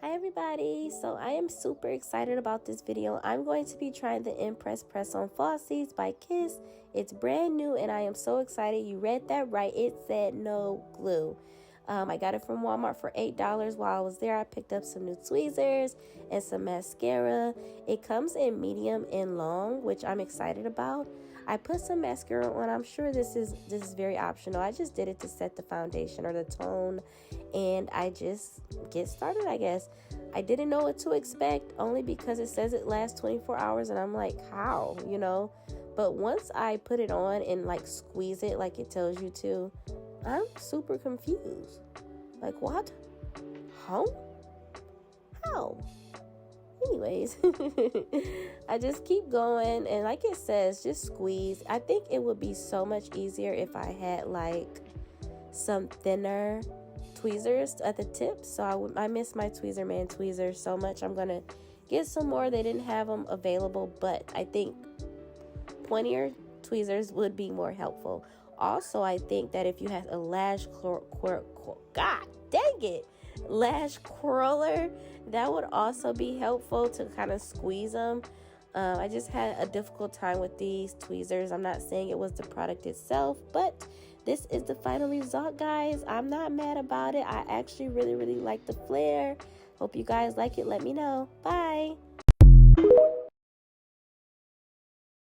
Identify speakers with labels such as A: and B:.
A: Hi everybody, so I am super excited about this video. I'm going to be trying the imPRESS Press on Falsies by Kiss. It's brand new and I am so excited. You read that right, it said no glue. I got it from Walmart for $8. While I was there, I picked up some new tweezers and some mascara. It comes in medium and long, which I'm excited about. I put some mascara on. I'm sure this is very optional. I just did it to set the foundation or the tone, and I just get started, I guess. I didn't know what to expect only because it says it lasts 24 hours, and I'm like, how, you know? But once I put it on and like squeeze it like it tells you to, I'm super confused. Like, what? How? Anyways, I just keep going, and like it says, just squeeze. I think it would be so much easier if I had like some thinner tweezers at the tip. So I miss my Tweezer Man tweezers so much. I'm gonna get some more. They didn't have them available, but I think pointier tweezers would be more helpful. Also, I think that if you had a lash lash curler, that would also be helpful to kind of squeeze them. I just had a difficult time with these tweezers. I'm not saying it was the product itself, but this is the final result, guys. I'm not mad about it. I actually really like the flare. Hope you guys like it. Let me know. Bye.